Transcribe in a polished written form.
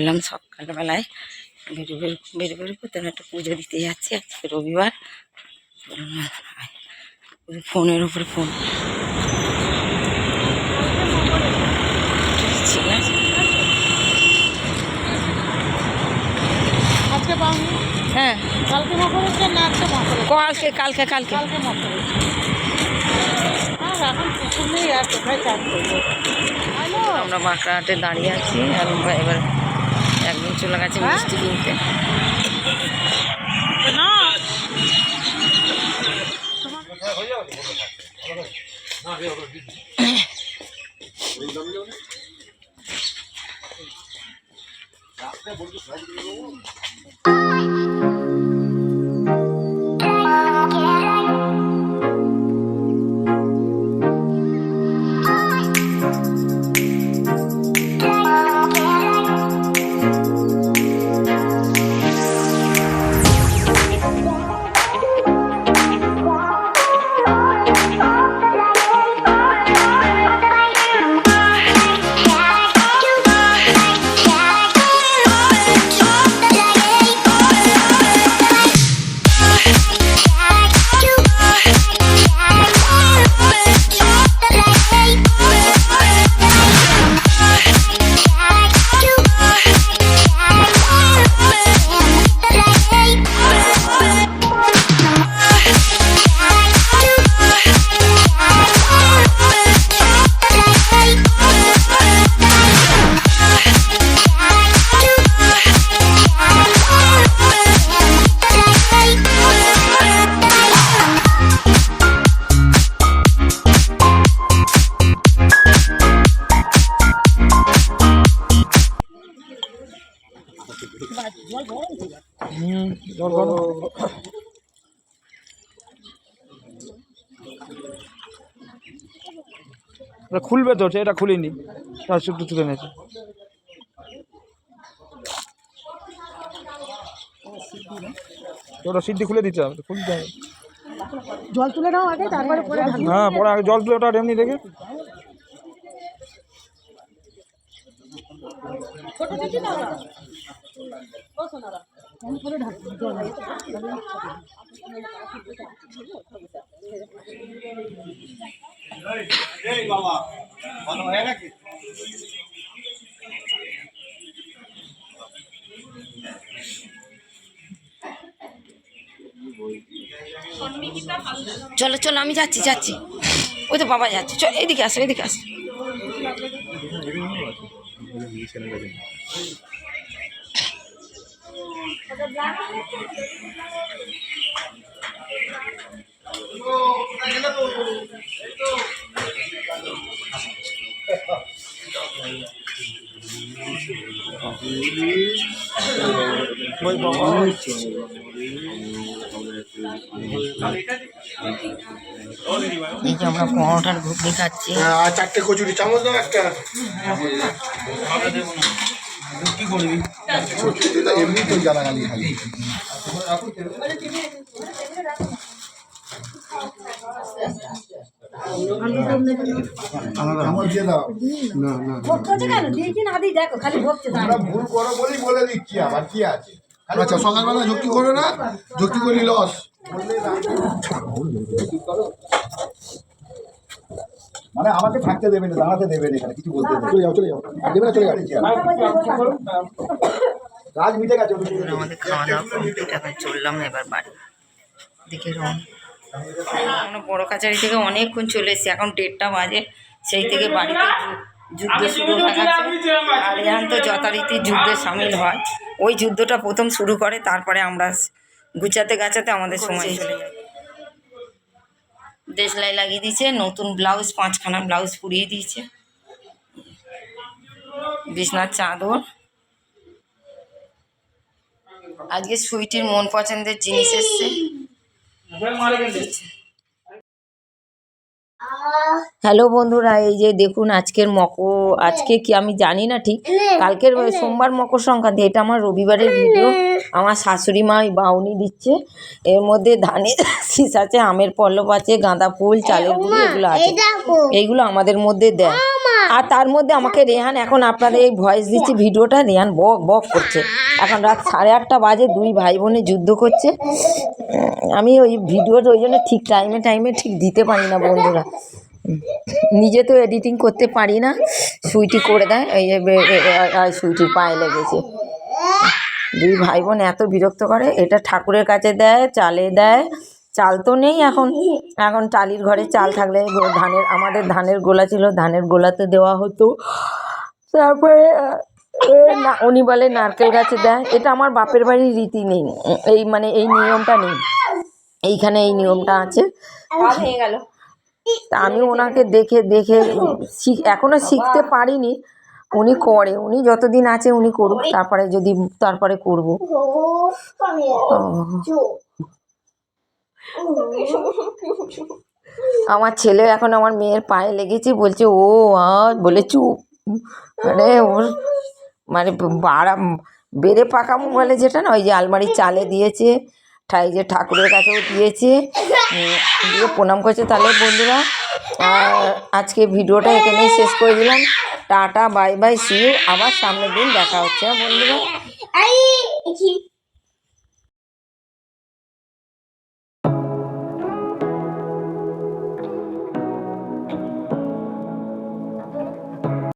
পড়লাম সকালবেলায়, বেরোবে কোথাও একটা পুজো দিতে যাচ্ছি। আজকে রবিবার। ফোনের উপরে ফোন হ্যাঁ, কালকে আমরা বাঁকড়াহাটে দাঁড়িয়ে আছি। আর এবার একদিন চলে গেছে মিষ্টি কিনতে। খুলবে তো, এটা খুলিনি, তার একটু তুলে নিয়েছে। ওটা সিদ্ধি খুলে দিতে হবে, খুলতে হবে। জল তুলে নাও আগে, তারপরে হ্যাঁ, পরে আগে জল তুলে ওটা এমনি দেখে। চলো চলো, আমি যাচ্ছি। ওই তো বাবা যাচ্ছে, চল এদিকে আসো। এই যে আমরা পরোটার ঘুগনি খাচ্ছি। আর 4টে কচুরি চামচ দাও একটা। কি করবি? এমনি তো জ্বালাগালি খালি। আমার দিয়ে দাও। না দেখো খালি ভুল করো বলেই বলে দিচ্ছি, আবার কি আছে। আচ্ছা, সকালবেলা ঝক্কি করো না, ঝক্কি করলি লস। মানে আমাকে থাকতে দেবে না, দাঁড়াতে দেবে না, এখানে কিছু বলতে দেবে। চলে যাও দেবে না, চলে যাচ্ছে। রাজ মিটে গেছে। আমাদের খাওয়া দাওয়া কমপ্লিট, এখন চললাম এবার বাড়ি দিকে রওনা। আমরা বড় কাছারি থেকে অনেকক্ষণ চলে এসেছি, এখন 1:30 বাজে। সেই থেকে বাড়িতে যুদ্ধ শুরু হয়ে গেছে। আর এখন তো যথারীতি যুদ্ধে সামিল হয়। ওই যুদ্ধটা প্রথম শুরু করে, তারপরে আমরা গুছাতে গাছাতে আমাদের সময় চলে যায়। দেশলাই লাগিয়ে দিয়েছে, নতুন ব্লাউজ 5খানা ব্লাউজ পুড়িয়ে দিয়েছে, বিছনার চাদর। আজকে সুইটির মন পছন্দের জিনিস এসছে। হ্যালো বন্ধুরা, এই যে দেখুন আজকের আজকে কি আমি জানি না ঠিক, কালকের সোমবার মকর সংক্রান্তি। এটা আমার রবিবারের ভিডিও। আমার শাশুড়ি মা বাউনি দিচ্ছে। এর মধ্যে ধানের শীষ আছে, আমের পল্লব আছে, গাঁদা ফুল, চালের গুঁড়ি, এগুলো আছে। এইগুলো আমাদের মধ্যে দেয়। আর তার মধ্যে আমাকে রেহান এখন আপনাদের এই ভয়েস দিচ্ছি ভিডিওটা, রেহান বক বক করছে। এখন রাত 8:30 বাজে, দুই ভাই বোনে যুদ্ধ করছে। আমি ওই ভিডিওটা ওই জন্য ঠিক টাইমে ঠিক দিতে পারি না বন্ধুরা, নিজে তো এডিটিং করতে পারি না, সুইটি করে দেয়। এই যে সুইটির পায়ে লেগেছে। দুই ভাই বোন এত বিরক্ত করে। এটা ঠাকুরের কাছে দেয়, চালে দেয়। চাল তো নেই এখন, এখন টালির ঘরে চাল থাকলে আমাদের ধানের গোলা ছিল, ধানের গোলাতে দেওয়া হতো। তারপরে উনি বলে নারকেল গাছে দেয়। এটা আমার বাপের বাড়ির রীতি নেই, এই মানে এই নিয়মটা নেই, এইখানে এই নিয়মটা আছে। হয়ে গেল। তা আমি ওনাকে দেখে এখনো শিখতে পারিনি। উনি করে, উনি যতদিন আছে উনি করুক, তারপরে করব। আমার ছেলে এখন আমার মেয়ের পায়ে লেগেছে, বলছে ও বলে চুপ, মানে ওর মানে বেড়ে পাকা মোবাইলে যেটা না, ওই যে আলমারির চালে দিয়েছে, যে ঠাকুরের কাছেও দিয়েছে, দিয়ে প্রণাম করছে। তাহলে বন্ধুরা আজকে ভিডিওটা এখানেই শেষ করে দিলাম। Tata, bye bye, see you. আবার সামনের দিন দেখা হচ্ছে বন্ধুরা।